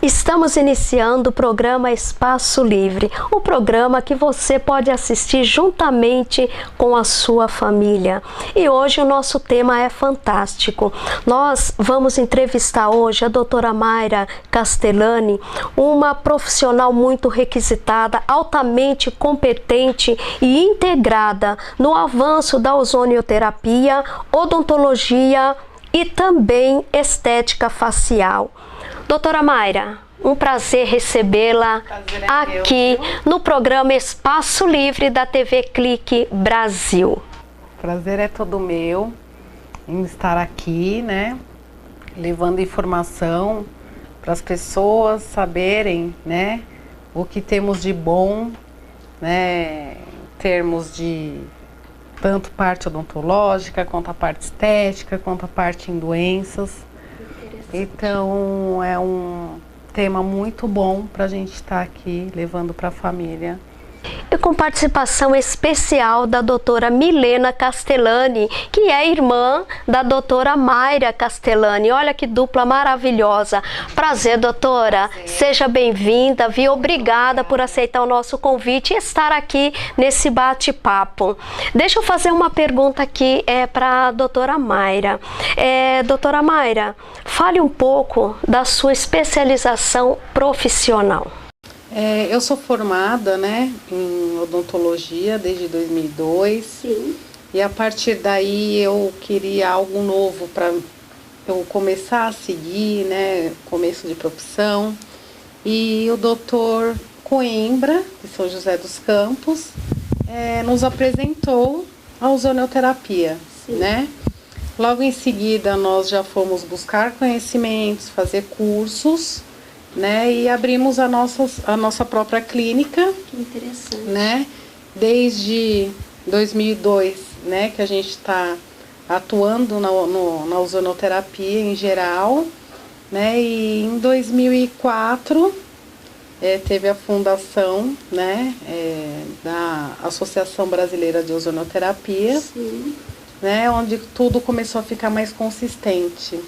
Estamos iniciando o programa Espaço Livre, um programa que você pode assistir juntamente com a sua família. E hoje o nosso tema é fantástico. Nós vamos entrevistar hoje a doutora Mayra Castellani, uma profissional muito requisitada, altamente competente e integrada no avanço da ozonioterapia, odontologia e também estética facial. Doutora Mayra, um prazer recebê-la aqui no programa Espaço Livre da TV Clique Brasil. Prazer é todo meu em estar aqui, né, levando informação para as pessoas saberem, né, o que temos de bom, né, em termos de tanto parte odontológica, quanto a parte estética, quanto a parte em doenças. Então é um tema muito bom para a gente estar aqui levando para a família. E com participação especial da doutora Milena Castellani, que é irmã da doutora Mayra Castellani. Olha que dupla maravilhosa. Prazer, doutora. Prazer. Seja bem-vinda, viu? Obrigada por aceitar o nosso convite e estar aqui nesse bate-papo. Deixa eu fazer uma pergunta aqui para a doutora Mayra. Doutora Mayra, fale um pouco da sua especialização profissional. Eu sou formada, né, em odontologia desde 2002. Sim. E a partir daí eu queria algo novo para eu começar a seguir, né, começo de profissão. E o doutor Coimbra, de São José dos Campos, nos apresentou a ozonioterapia, né? Logo em seguida nós já fomos buscar conhecimentos, fazer cursos, né, e abrimos a nossa própria clínica. Que interessante. Né, desde 2002, né, que a gente está atuando na ozonoterapia em geral, né, e em 2004 teve a fundação, né, da Associação Brasileira de Ozonoterapia. Sim. Né, onde tudo começou a ficar mais consistente,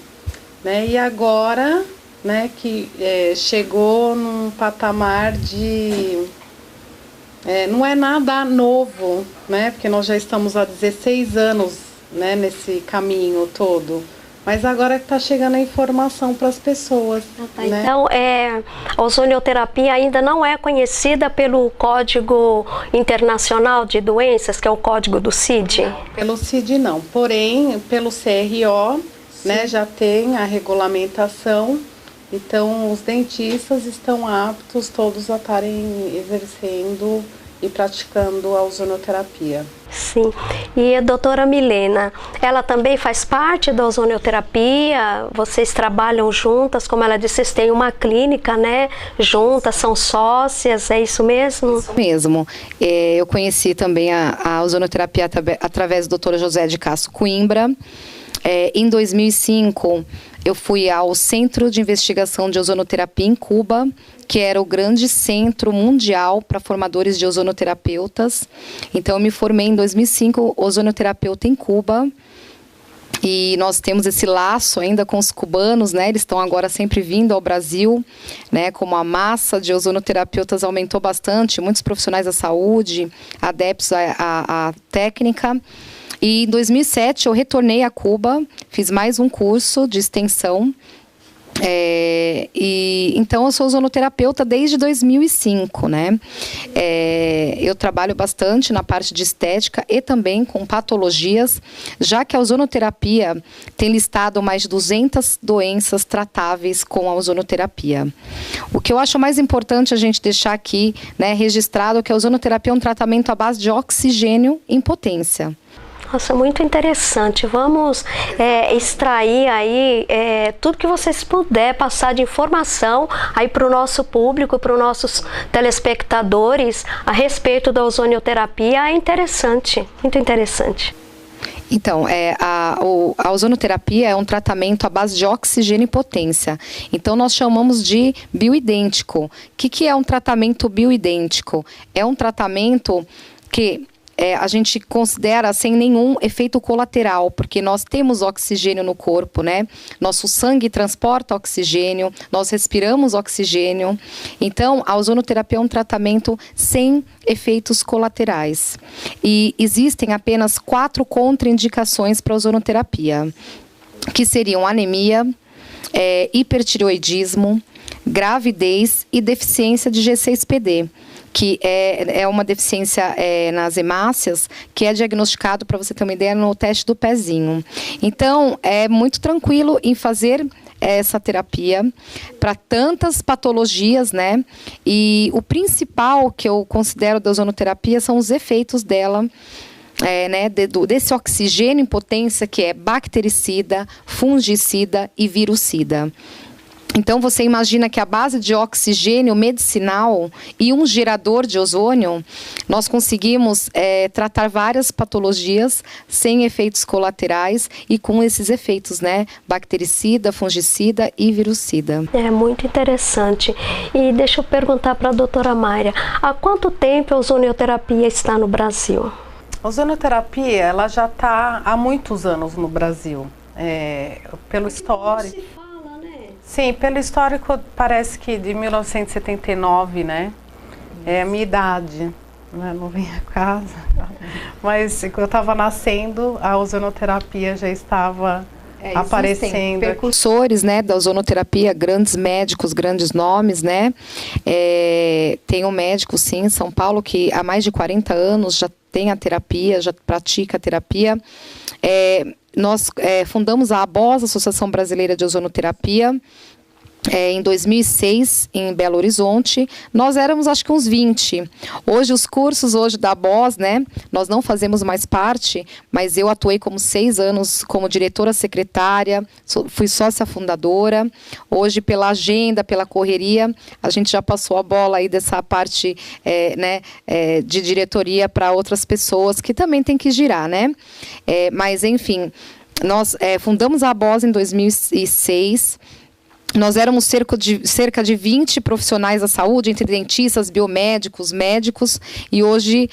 né, e agora, né, que chegou num patamar de... não é nada novo, né, porque nós já estamos há 16 anos, né, nesse caminho todo, mas agora que está chegando a informação para as pessoas. Né? Então, a ozonioterapia ainda não é conhecida pelo Código Internacional de Doenças, que é o código do CID? Não, pelo CID não, porém, pelo CRO, né, já tem a regulamentação. Então, os dentistas estão aptos todos a estarem exercendo e praticando a ozonoterapia. Sim. E a doutora Milena, ela também faz parte da ozonioterapia? Vocês trabalham juntas? Como ela disse, vocês têm uma clínica, né? Juntas, são sócias, é isso mesmo? Isso mesmo. Eu conheci também a ozonoterapia através do Dr. José de Castro Coimbra. Em 2005, eu fui ao Centro de Investigação de Ozonoterapia em Cuba, que era o grande centro mundial para formadores de ozonoterapeutas. Então, eu me formei em 2005, ozonoterapeuta em Cuba. E nós temos esse laço ainda com os cubanos, né? Eles estão agora sempre vindo ao Brasil, né? Como a massa de ozonoterapeutas aumentou bastante, muitos profissionais da saúde, adeptos à técnica. E em 2007 eu retornei a Cuba, fiz mais um curso de extensão. Então eu sou ozonoterapeuta desde 2005, né? Eu trabalho bastante na parte de estética e também com patologias, já que a ozonoterapia tem listado mais de 200 doenças tratáveis com a ozonoterapia. O que eu acho mais importante a gente deixar aqui, né, registrado, é que a ozonoterapia é um tratamento à base de oxigênio em potência. Nossa, muito interessante. Vamos extrair aí tudo que vocês puderem passar de informação aí para o nosso público, para os nossos telespectadores a respeito da ozonioterapia. É interessante, muito interessante. Então, a ozonoterapia é um tratamento à base de oxigênio e potência. Então, nós chamamos de bioidêntico. O que é um tratamento bioidêntico? É um tratamento que a gente considera sem nenhum efeito colateral, porque nós temos oxigênio no corpo, né? Nosso sangue transporta oxigênio, nós respiramos oxigênio. Então, a ozonoterapia é um tratamento sem efeitos colaterais. E existem apenas 4 contraindicações para a ozonoterapia, que seriam anemia, hipertireoidismo, gravidez e deficiência de G6PD, que é uma deficiência nas hemácias, que é diagnosticado, para você ter uma ideia, no teste do pezinho. Então, é muito tranquilo em fazer essa terapia para tantas patologias, né? E o principal que eu considero da ozonoterapia são os efeitos dela, desse oxigênio em potência, que é bactericida, fungicida e virucida. Então, você imagina que a base de oxigênio medicinal e um gerador de ozônio, nós conseguimos tratar várias patologias sem efeitos colaterais e com esses efeitos, né? Bactericida, fungicida e virucida. É muito interessante. E deixa eu perguntar para a doutora Mayra, há quanto tempo a ozonioterapia está no Brasil? A ozonoterapia, ela já está há muitos anos no Brasil, pelo histórico. Sim, pelo histórico parece que de 1979, né? É a minha idade, né? Não vem a casa. Mas quando eu estava nascendo, a ozonoterapia já estava aparecendo. Precursores, né, da ozonoterapia, grandes médicos, grandes nomes, né? Tem um médico, sim, em São Paulo, que há mais de 40 anos já tem a terapia, já pratica a terapia. Nós fundamos a ABOS, Associação Brasileira de Ozonoterapia, em 2006, em Belo Horizonte. Nós éramos, acho que uns 20. Hoje, os cursos da ABOS, né? Nós não fazemos mais parte, mas eu atuei como 6 anos como diretora secretária, fui sócia fundadora. Hoje, pela agenda, pela correria, a gente já passou a bola aí dessa parte de diretoria para outras pessoas que também tem que girar, né? Mas, enfim, nós fundamos a ABOS em 2006. Nós éramos cerca de 20 profissionais da saúde, entre dentistas, biomédicos, médicos, e hoje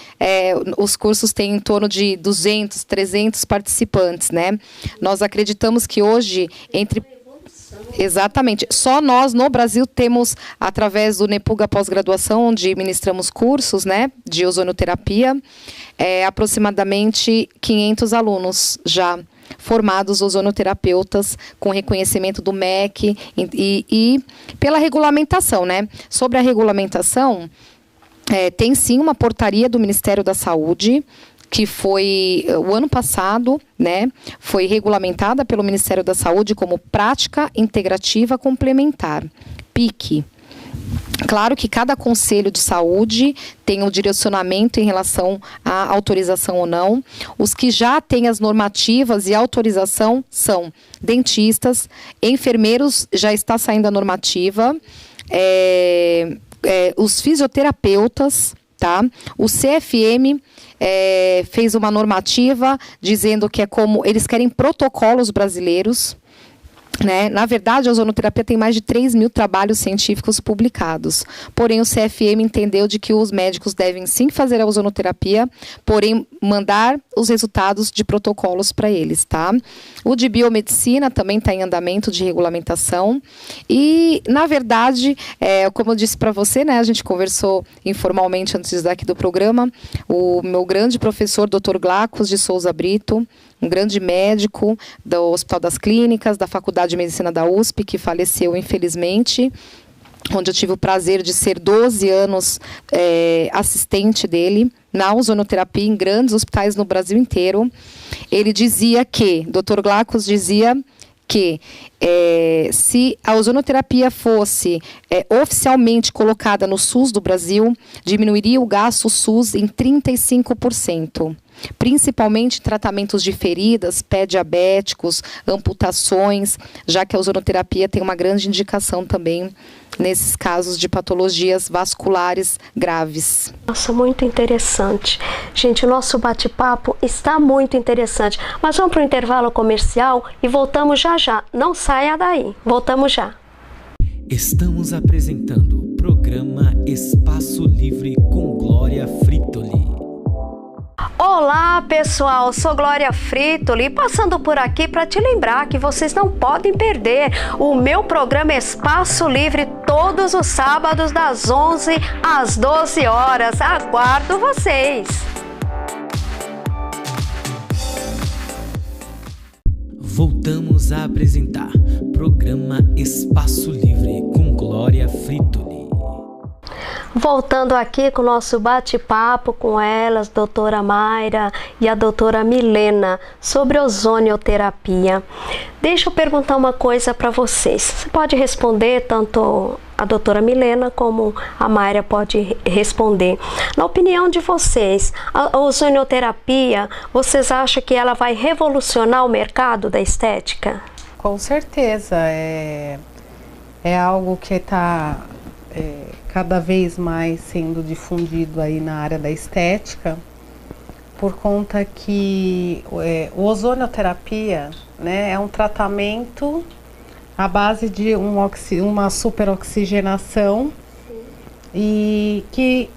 os cursos têm em torno de 200, 300 participantes, né? Nós acreditamos que hoje, Exatamente. Só nós, no Brasil, temos, através do NEPUGA pós-graduação, onde ministramos cursos, né, de ozonoterapia, aproximadamente 500 alunos já formados ozonoterapeutas com reconhecimento do MEC e pela regulamentação, né? Sobre a regulamentação, tem sim uma portaria do Ministério da Saúde, que foi o ano passado, né? Foi regulamentada pelo Ministério da Saúde como prática integrativa complementar, PIC. Claro que cada conselho de saúde tem um direcionamento em relação à autorização ou não. Os que já têm as normativas e autorização são dentistas, enfermeiros, já está saindo a normativa, os fisioterapeutas, tá? O CFM fez uma normativa dizendo que eles querem protocolos brasileiros, né? Na verdade, a ozonoterapia tem mais de 3.000 trabalhos científicos publicados. Porém, o CFM entendeu de que os médicos devem sim fazer a ozonoterapia, porém mandar os resultados de protocolos para eles, tá? O de biomedicina também está em andamento de regulamentação. E, na verdade, como eu disse para você, né, a gente conversou informalmente antes daqui do programa, o meu grande professor, Dr. Glacos de Souza Brito, um grande médico do Hospital das Clínicas, da Faculdade de Medicina da USP, que faleceu, infelizmente, onde eu tive o prazer de ser 12 anos assistente dele na ozonoterapia em grandes hospitais no Brasil inteiro. Ele dizia que, Dr. Glacos dizia que se a ozonoterapia fosse oficialmente colocada no SUS do Brasil, diminuiria o gasto SUS em 35%. Principalmente em tratamentos de feridas, pé diabéticos, amputações, já que a ozonoterapia tem uma grande indicação também nesses casos de patologias vasculares graves. Nossa, muito interessante. Gente, o nosso bate-papo está muito interessante, mas vamos para o intervalo comercial e voltamos já já. Não saia daí, voltamos já. Estamos apresentando o programa Espaço Livre com Glória Fritoli. Olá pessoal, sou Glória Fritoli, passando por aqui para te lembrar que vocês não podem perder o meu programa Espaço Livre todos os sábados das 11 às 12 horas. Aguardo vocês! Voltamos a apresentar programa Espaço Livre com Glória Fritoli. Voltando aqui com o nosso bate-papo com elas, doutora Mayra e a doutora Milena, sobre ozonioterapia. Deixa eu perguntar uma coisa para vocês. Você pode responder, tanto a doutora Milena como a Mayra pode responder. Na opinião de vocês, a ozonioterapia, vocês acham que ela vai revolucionar o mercado da estética? Com certeza. É algo que está cada vez mais sendo difundido aí na área da estética, por conta que o ozonioterapia, né, é um tratamento à base de uma superoxigenação e que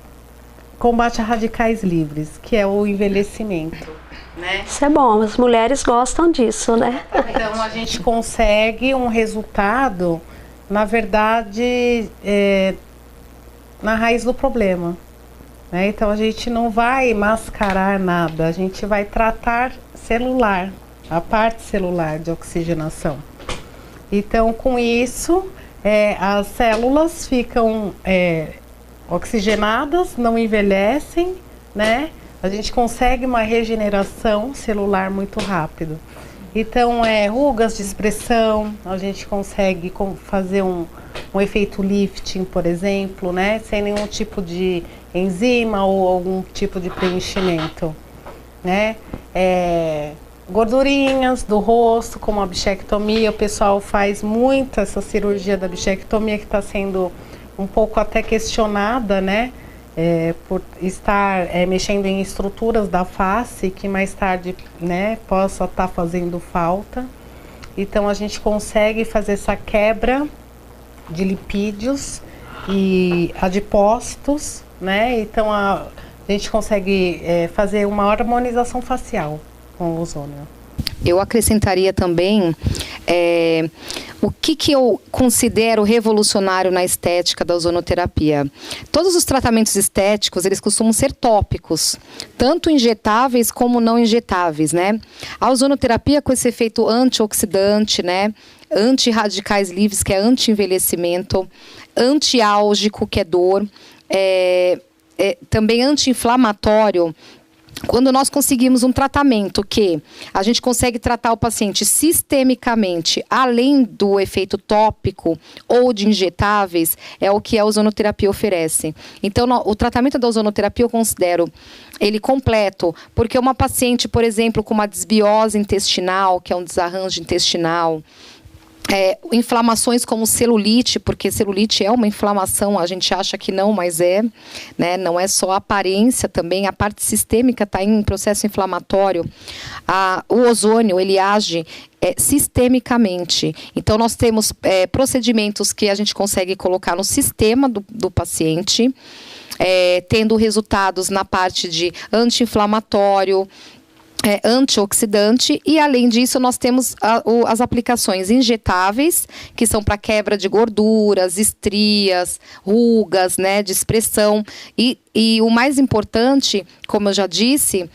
combate a radicais livres, que é o envelhecimento. Né? Isso é bom, as mulheres gostam disso, né? Então a gente consegue um resultado, na verdade, na raiz do problema, né? Então a gente não vai mascarar nada, a gente vai tratar celular, a parte celular de oxigenação. Então com isso as células ficam oxigenadas, não envelhecem, né? A gente consegue uma regeneração celular muito rápido. Então rugas de expressão, a gente consegue fazer um efeito lifting, por exemplo, né, sem nenhum tipo de enzima ou algum tipo de preenchimento, né? Gordurinhas do rosto, como a bichectomia, o pessoal faz muito essa cirurgia da bichectomia, que está sendo um pouco até questionada, né, por estar mexendo em estruturas da face que mais tarde, né, possa estar fazendo falta. Então a gente consegue fazer essa quebra de lipídios e adipócitos, né? Então a gente consegue fazer uma harmonização facial com o ozônio. Eu acrescentaria também o que eu considero revolucionário na estética da ozonoterapia. Todos os tratamentos estéticos, eles costumam ser tópicos, tanto injetáveis como não injetáveis, né? A ozonoterapia com esse efeito antioxidante, né? Anti-radicais livres, que é anti-envelhecimento, anti-álgico, que é dor, também anti-inflamatório. Quando nós conseguimos um tratamento que a gente consegue tratar o paciente sistemicamente, além do efeito tópico ou de injetáveis, é o que a ozonoterapia oferece. Então, o tratamento da ozonoterapia eu considero ele completo, porque uma paciente, por exemplo, com uma desbiose intestinal, que é um desarranjo intestinal, inflamações como celulite, porque celulite é uma inflamação, a gente acha que não, mas né? Não é só a aparência, também a parte sistêmica está em processo inflamatório. O ozônio, ele age sistemicamente. Então, nós temos procedimentos que a gente consegue colocar no sistema do paciente, tendo resultados na parte de anti-inflamatório, antioxidante, e além disso nós temos as aplicações injetáveis, que são para quebra de gorduras, estrias, rugas, né, de expressão, e o mais importante, como eu já disse,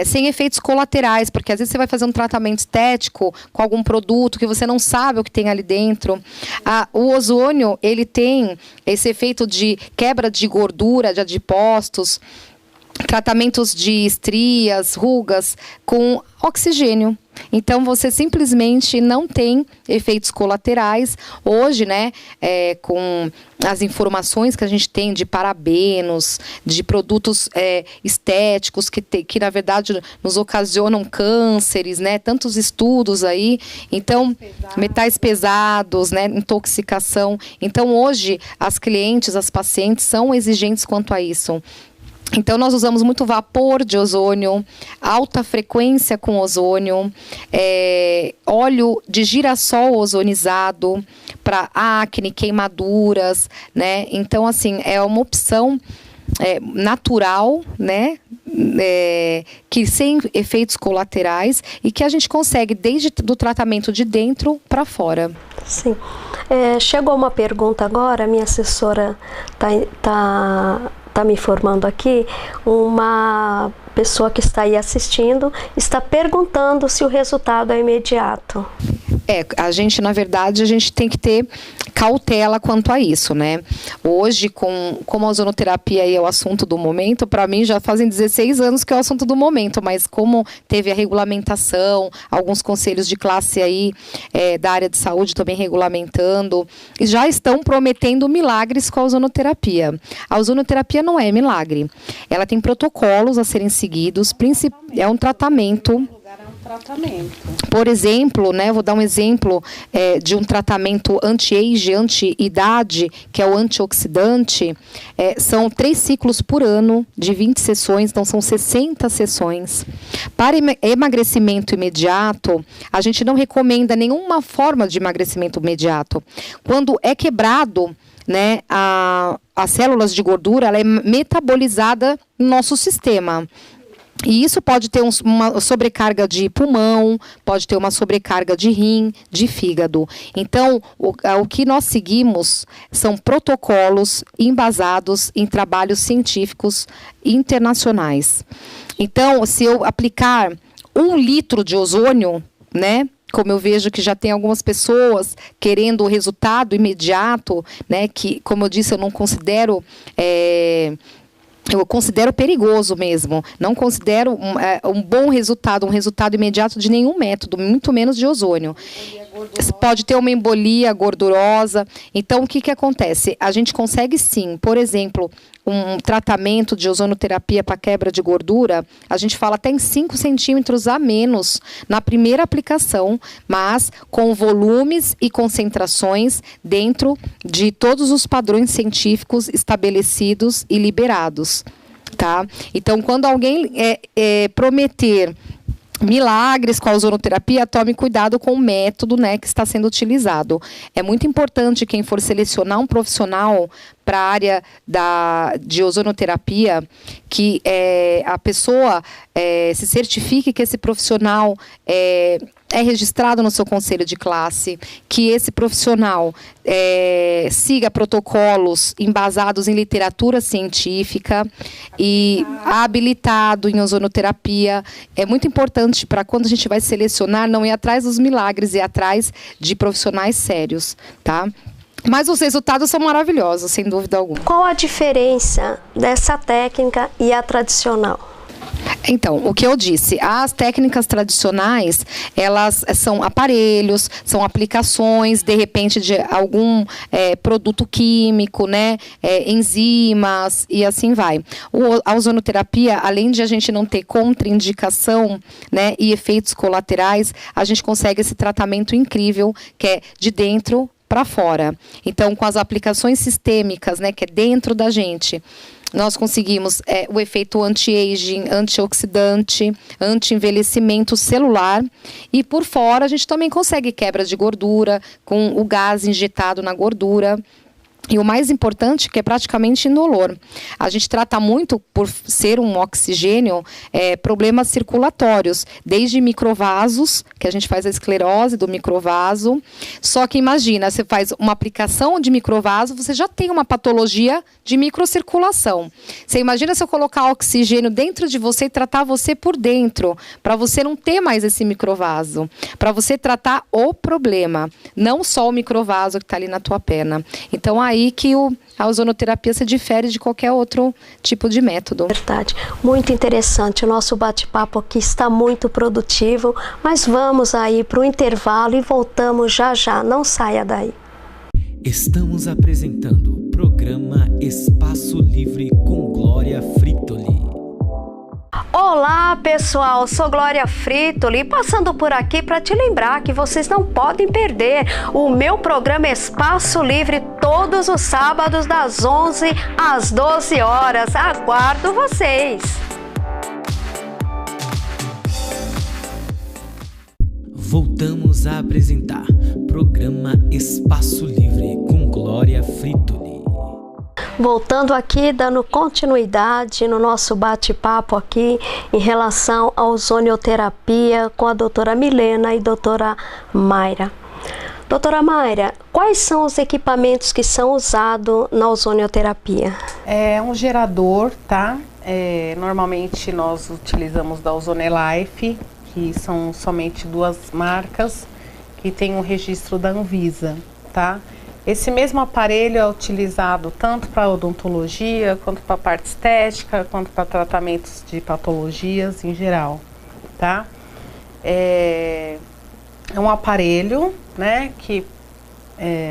sem efeitos colaterais, porque às vezes você vai fazer um tratamento estético com algum produto que você não sabe o que tem ali dentro. O ozônio, ele tem esse efeito de quebra de gordura, de adipócitos, tratamentos de estrias, rugas com oxigênio. Então, você simplesmente não tem efeitos colaterais. Hoje, né, com as informações que a gente tem de parabenos, de produtos estéticos que, na verdade, nos ocasionam cânceres, né, tantos estudos aí. Então, metais pesados, né, intoxicação. Então, hoje, as clientes, as pacientes são exigentes quanto a isso. Então, nós usamos muito vapor de ozônio, alta frequência com ozônio, óleo de girassol ozonizado para acne, queimaduras, né? Então, assim, é uma opção natural, né? Que sem efeitos colaterais e que a gente consegue desde do tratamento de dentro para fora. Sim. Chegou uma pergunta agora, minha assessora tá me informando aqui, uma pessoa que está aí assistindo está perguntando se o resultado é imediato. Na verdade, a gente tem que ter cautela quanto a isso, né? Hoje, como a ozonoterapia é o assunto do momento, para mim já fazem 16 anos que é o assunto do momento, mas como teve a regulamentação, alguns conselhos de classe aí da área de saúde também regulamentando, e já estão prometendo milagres com a ozonoterapia. A ozonoterapia não é milagre. Ela tem protocolos a serem seguidos, é um tratamento. Por exemplo, né, vou dar um exemplo de um tratamento anti-age, anti-idade, que é o antioxidante. São 3 ciclos por ano, de 20 sessões, então são 60 sessões. Para emagrecimento imediato, a gente não recomenda nenhuma forma de emagrecimento imediato. Quando é quebrado, né, as células de gordura, ela é metabolizada no nosso sistema. E isso pode ter uma sobrecarga de pulmão, pode ter uma sobrecarga de rim, de fígado. Então, o que nós seguimos são protocolos embasados em trabalhos científicos internacionais. Então, se eu aplicar 1 litro de ozônio, né? Como eu vejo que já tem algumas pessoas querendo o resultado imediato, né? Que, como eu disse, eu não considero... Eu considero perigoso mesmo, não considero um bom resultado, um resultado imediato de nenhum método, muito menos de ozônio. Pode ter uma embolia gordurosa. Então, o que acontece? A gente consegue sim, por exemplo, um tratamento de ozonoterapia para quebra de gordura, a gente fala até em 5 centímetros a menos na primeira aplicação, mas com volumes e concentrações dentro de todos os padrões científicos estabelecidos e liberados, tá? Então, quando alguém prometer milagres com a ozonoterapia, tome cuidado com o método, né, que está sendo utilizado. É muito importante quem for selecionar um profissional para a área de ozonoterapia, que a pessoa se certifique que esse profissional é registrado no seu conselho de classe, que esse profissional siga protocolos embasados em literatura científica e habilitado em ozonoterapia. É muito importante para quando a gente vai selecionar, não ir atrás dos milagres, ir atrás de profissionais sérios, tá? Mas os resultados são maravilhosos, sem dúvida alguma. Qual a diferença dessa técnica e a tradicional? Então, o que eu disse, as técnicas tradicionais, elas são aparelhos, são aplicações, de repente, de algum produto químico, né, enzimas e assim vai. A ozonoterapia, além de a gente não ter contraindicação, né, e efeitos colaterais, a gente consegue esse tratamento incrível, que é de dentro para fora. Então, com as aplicações sistêmicas, né, que é dentro da gente, nós conseguimos o efeito anti-aging, antioxidante, anti-envelhecimento celular. E por fora a gente também consegue quebra de gordura, com o gás injetado na gordura. E o mais importante, que é praticamente indolor. A gente trata muito, por ser um oxigênio, problemas circulatórios, desde microvasos, que a gente faz a esclerose do microvaso. Só que imagina, você faz uma aplicação de microvaso, você já tem uma patologia de microcirculação. Você imagina se eu colocar oxigênio dentro de você e tratar você por dentro, para você não ter mais esse microvaso, para você tratar o problema, não só o microvaso que está ali na tua perna. Então, aí que a ozonoterapia se difere de qualquer outro tipo de método. Verdade. Muito interessante. O nosso bate-papo aqui está muito produtivo, mas vamos aí para o intervalo e voltamos já já. Não saia daí. Estamos apresentando o programa Espaço Livre com Glória Fritoli. Olá pessoal, sou Glória Fritoli, passando por aqui para te lembrar que vocês não podem perder o meu programa Espaço Livre todos os sábados das 11 às 12 horas. Aguardo vocês! Voltamos a apresentar programa Espaço Livre com Glória Fritoli. Voltando aqui, dando continuidade no nosso bate-papo aqui em relação à ozonioterapia com a doutora Milena e doutora Mayra. Doutora Mayra, quais são os equipamentos que são usados na ozonioterapia? É um gerador, tá? Normalmente nós utilizamos da Ozonelife, que são somente 2 marcas que tem um registro da Anvisa, tá? Esse mesmo aparelho é utilizado tanto para odontologia, quanto para parte estética, quanto para tratamentos de patologias em geral, tá? É um aparelho, né, que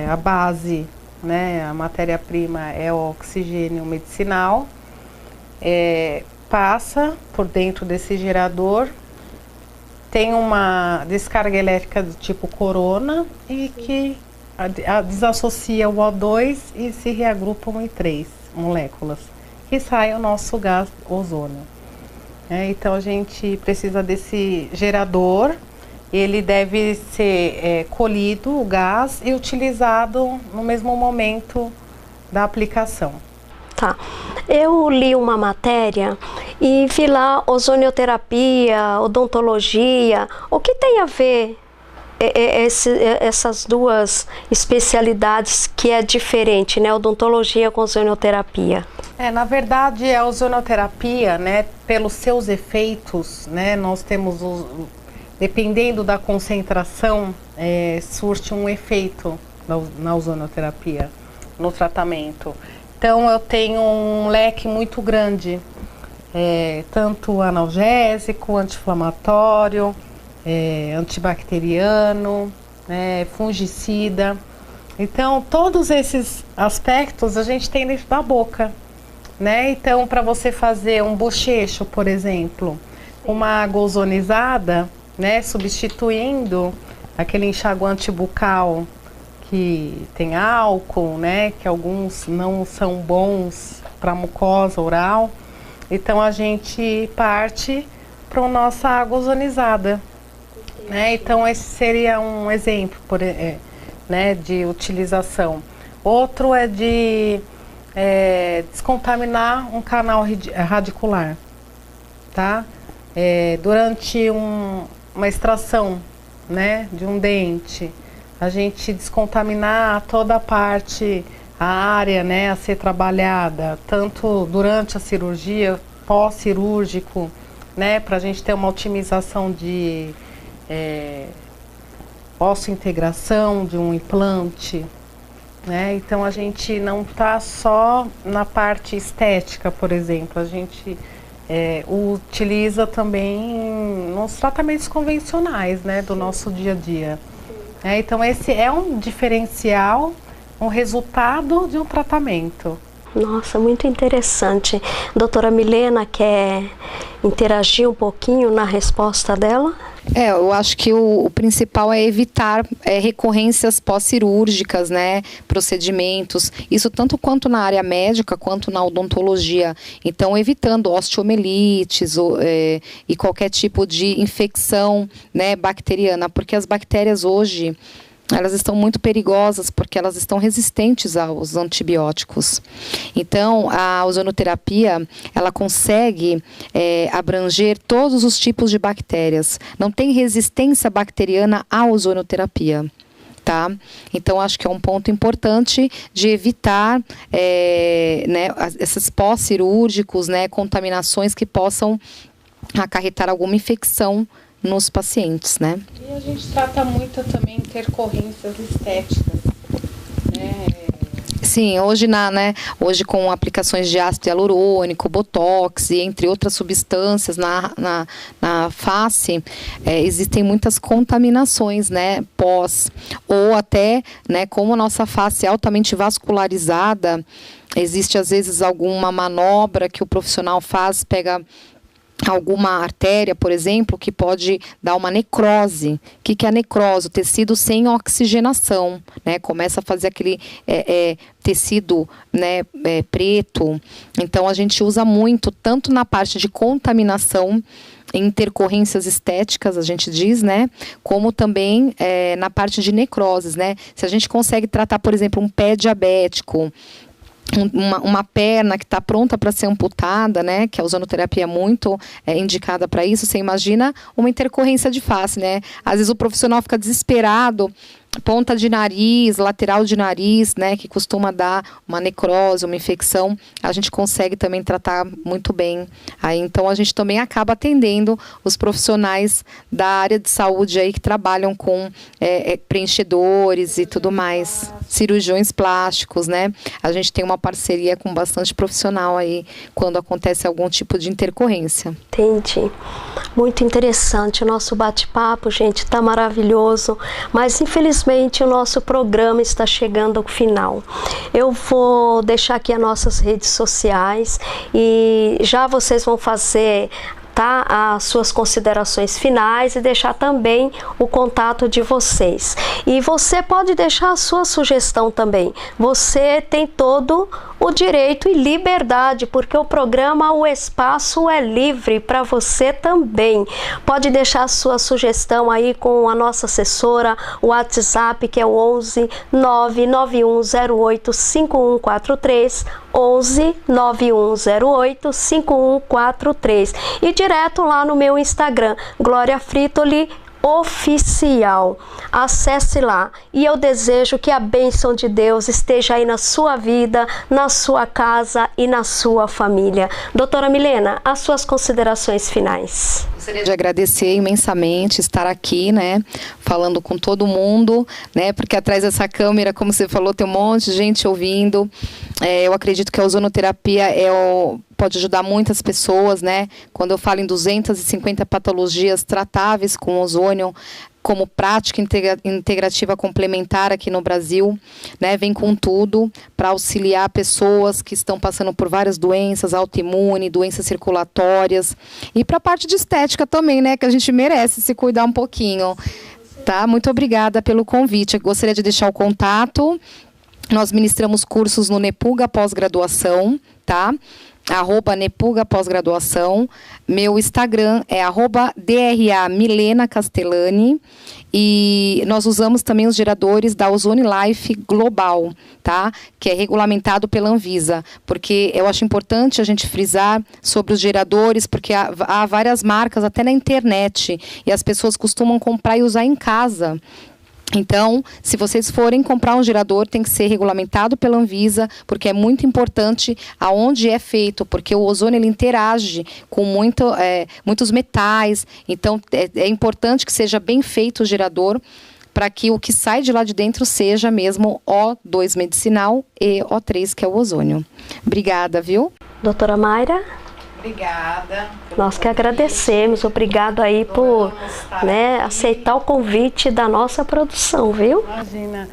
a base, né, a matéria-prima é o oxigênio medicinal, passa por dentro desse gerador, tem uma descarga elétrica do tipo corona e que desassocia o O2 e se reagrupam em 3 moléculas, que sai o nosso gás ozônio. Então a gente precisa desse gerador, ele deve ser colhido, o gás, e utilizado no mesmo momento da aplicação. Tá. Eu li uma matéria e vi lá ozonioterapia, odontologia. O que tem a ver essas 2 especialidades que é diferente, né? Odontologia com ozonioterapia? Na verdade, a ozonioterapia, né, pelos seus efeitos, né, nós temos, dependendo da concentração, surte um efeito na ozonioterapia, no tratamento. Então, eu tenho um leque muito grande, tanto analgésico, anti-inflamatório, antibacteriano, fungicida. Então, todos esses aspectos a gente tem dentro da boca, né? Então, para você fazer um bochecho, por exemplo, uma água ozonizada, né, substituindo aquele enxaguante bucal que tem álcool, né, que alguns não são bons para mucosa oral. Então a gente parte para a nossa água ozonizada, né? Então esse seria um exemplo, né, de utilização. Outro é de descontaminar um canal radicular, tá? Durante uma extração, né, de um dente, a gente descontaminar toda a parte, a área, né, a ser trabalhada, tanto durante a cirurgia, pós-cirúrgico, né, para a gente ter uma otimização de osso-integração de um implante, né? Então a gente não está só na parte estética, por exemplo, a gente utiliza também nos tratamentos convencionais, né, do nosso dia a dia. Então esse é um diferencial, um resultado de um tratamento. Nossa, muito interessante. Doutora Milena, quer interagir um pouquinho na resposta dela? Eu acho que o principal é evitar recorrências pós-cirúrgicas, né, procedimentos, isso tanto quanto na área médica quanto na odontologia. Então, evitando osteomelites e qualquer tipo de infecção, né, bacteriana, porque as bactérias hoje, elas estão muito perigosas porque elas estão resistentes aos antibióticos. Então, a ozonoterapia, ela consegue abranger todos os tipos de bactérias. Não tem resistência bacteriana à ozonoterapia. Tá? Então, acho que é um ponto importante de evitar né, esses pós-cirúrgicos, né, contaminações que possam acarretar alguma infecção nos pacientes, né? E a gente trata muito também intercorrências estéticas, né? Sim, hoje hoje com aplicações de ácido hialurônico, botox e entre outras substâncias na face, existem muitas contaminações, né, pós, ou até, né, como a nossa face é altamente vascularizada, existe às vezes alguma manobra que o profissional faz, pega alguma artéria, por exemplo, que pode dar uma necrose. O que é a necrose? O tecido sem oxigenação, né? Começa a fazer aquele tecido, né, preto. Então, a gente usa muito, tanto na parte de contaminação, intercorrências estéticas, a gente diz, né? Como também na parte de necroses, né? Se a gente consegue tratar, por exemplo, um pé diabético, uma perna que está pronta para ser amputada, né? Que a ozonoterapia é muito indicada para isso. Você imagina uma intercorrência de face, né? Às vezes o profissional fica desesperado, ponta de nariz, lateral de nariz, né? Que costuma dar uma necrose, uma infecção. A gente consegue também tratar muito bem. Aí, então a gente também acaba atendendo os profissionais da área de saúde aí que trabalham com preenchedores e tudo mais, cirurgiões plásticos, né? A gente tem uma parceria com bastante profissional aí quando acontece algum tipo de intercorrência. Entendi. Muito interessante o nosso bate-papo, gente, tá maravilhoso, mas infelizmente o nosso programa está chegando ao final. Eu vou deixar aqui as nossas redes sociais e já vocês vão fazer as suas considerações finais e deixar também o contato de vocês. E você pode deixar a sua sugestão também. Você tem todo o direito e liberdade, porque o programa, o espaço é livre para você também. Pode deixar a sua sugestão aí com a nossa assessora, o WhatsApp, que é o 11 99108 5143, 11 9108 5143, e direto lá no meu Instagram, Glória Fritoli Oficial. Acesse lá e eu desejo que a bênção de Deus esteja aí na sua vida, na sua casa e na sua família. Doutora Milena, as suas considerações finais. Gostaria de agradecer imensamente estar aqui, né, falando com todo mundo, né, porque atrás dessa câmera, como você falou, tem um monte de gente ouvindo. Eu acredito que a ozonoterapia pode ajudar muitas pessoas, né? Quando eu falo em 250 patologias tratáveis com ozônio, como prática integrativa complementar aqui no Brasil, né, vem com tudo para auxiliar pessoas que estão passando por várias doenças, autoimune, doenças circulatórias, e para a parte de estética também, né, que a gente merece se cuidar um pouquinho. Tá? Muito obrigada pelo convite. Eu gostaria de deixar o contato. Nós ministramos cursos no Nepuga Pós-Graduação, tá? @Nepuga Pós-Graduação. Meu Instagram é @DRA Milena Castellani. E nós usamos também os geradores da Ozone Life Global, tá? Que é regulamentado pela Anvisa. Porque eu acho importante a gente frisar sobre os geradores, porque há várias marcas até na internet. E as pessoas costumam comprar e usar em casa. Então, se vocês forem comprar um gerador, tem que ser regulamentado pela Anvisa, porque é muito importante aonde é feito, porque o ozônio ele interage com muitos metais. Então, é importante que seja bem feito o gerador, para que o que sai de lá de dentro seja mesmo O2 medicinal e O3, que é o ozônio. Obrigada, viu? Doutora Mayra? Obrigada. Nós que agradecemos, obrigado aí por aceitar o convite da nossa produção, viu? Imagina,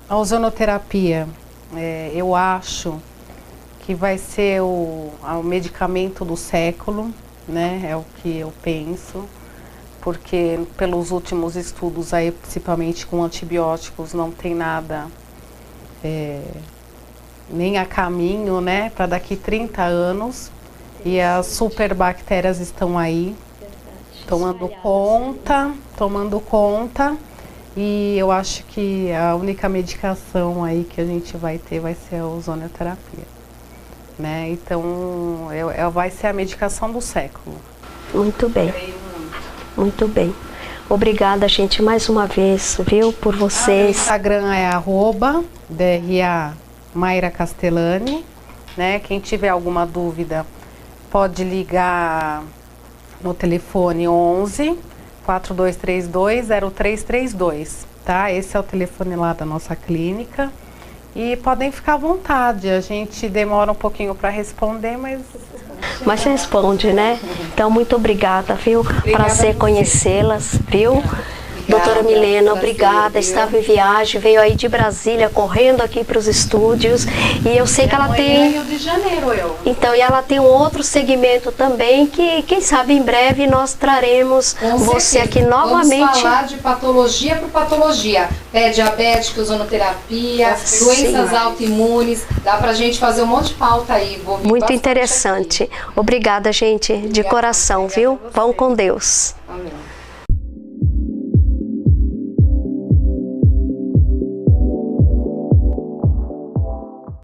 a ozonoterapia, eu acho que vai ser o medicamento do século, né? É o que eu penso, porque pelos últimos estudos aí, principalmente com antibióticos, não tem nada nem a caminho, né, para daqui 30 anos, e as superbactérias estão aí, tomando conta, e eu acho que a única medicação aí que a gente vai ter vai ser a ozonoterapia, né, então vai ser a medicação do século. Muito bem, muito bem. Obrigada, gente, mais uma vez, viu, por vocês. O Instagram é @DRA Mayra Castellani, né? Quem tiver alguma dúvida pode ligar no telefone 11 4232 0332, tá? Esse é o telefone lá da nossa clínica e podem ficar à vontade. A gente demora um pouquinho para responder, mas responde, né? Então, muito obrigada, viu? Prazer conhecê-las, viu? Doutora Milena, obrigada, estava em viagem, veio aí de Brasília, correndo aqui para os estúdios, e eu sei que ela tem... Rio de Janeiro, Então, e ela tem um outro segmento também, que quem sabe em breve nós traremos você aqui novamente. Vamos falar de patologia por patologia, diabético, ozonoterapia, doenças autoimunes, dá pra gente fazer um monte de pauta aí. Muito interessante. Obrigada, gente, de coração, viu? Vão com Deus. Amém.